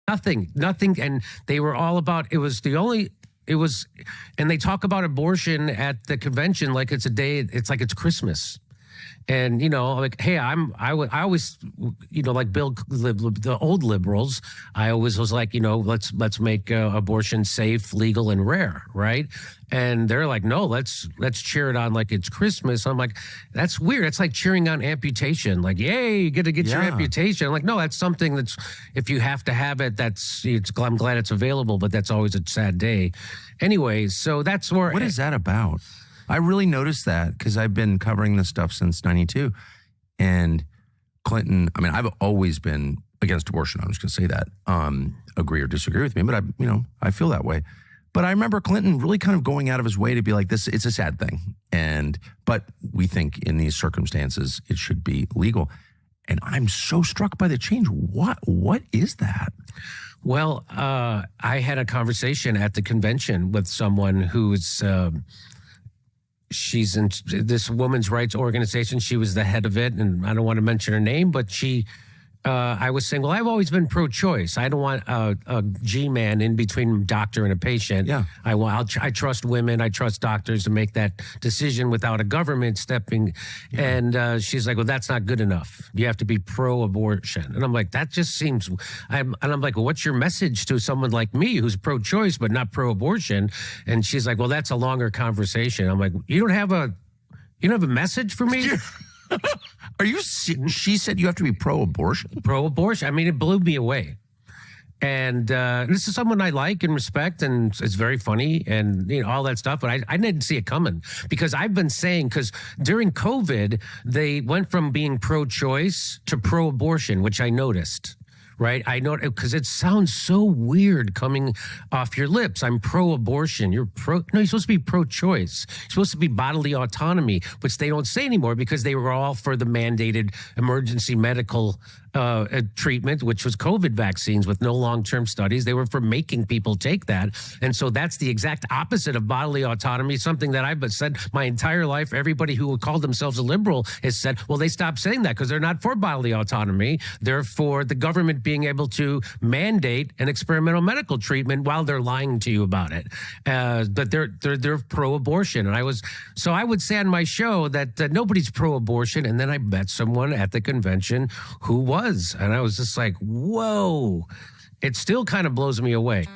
nothing. And they were all about, and they talk about abortion at the convention like it's a day, it's like it's Christmas. And, like, hey, I always, like the old liberals, I always was like, let's make abortion safe, legal, and rare, right? And they're like, no, let's cheer it on like it's Christmas. I'm like, that's weird. It's like cheering on amputation. Like, yay, you get to get your amputation. I'm like, no, that's something that's, if you have to have it, I'm glad it's available, but that's always a sad day. Anyways, so that's where. What is that about? I really noticed that because I've been covering this stuff since 92. And Clinton, I mean, I've always been against abortion. I'm just going to say that. Agree or disagree with me, but I feel that way. But I remember Clinton really kind of going out of his way to be like, this, it's a sad thing. But we think in these circumstances, it should be legal. And I'm so struck by the change. What is that? Well, I had a conversation at the convention with someone who's, she's in this women's rights organization. She was the head of it, and I don't want to mention her name, but I was saying, well, I've always been pro-choice. I don't want a G-man in between doctor and a patient. Yeah. I trust women. I trust doctors to make that decision without a government stepping. Yeah. And she's like, well, that's not good enough. You have to be pro-abortion. And I'm like, that just seems. And I'm like, well, what's your message to someone like me who's pro-choice but not pro-abortion? And she's like, well, that's a longer conversation. I'm like, you don't have a message for me? Are you? She said you have to be pro-abortion. Pro-abortion. I mean, it blew me away. And this is someone I like and respect, and it's very funny and all that stuff. But I didn't see it coming because I've been saying, because during COVID they went from being pro-choice to pro-abortion, which I noticed. Right. I know, because it sounds so weird coming off your lips. I'm pro-abortion. No, you're supposed to be pro-choice. You're supposed to be bodily autonomy, which they don't say anymore because they were all for the mandated emergency medical treatment, which was COVID vaccines with no long-term studies. They were for making people take that. And so that's the exact opposite of bodily autonomy, something that I've said my entire life. Everybody who would call themselves a liberal has said, well, they stopped saying that because they're not for bodily autonomy. They're for the government being able to mandate an experimental medical treatment while they're lying to you about it. But they're pro-abortion. And I would say on my show that nobody's pro-abortion. And then I met someone at the convention who was. And I was just like, whoa, it still kind of blows me away.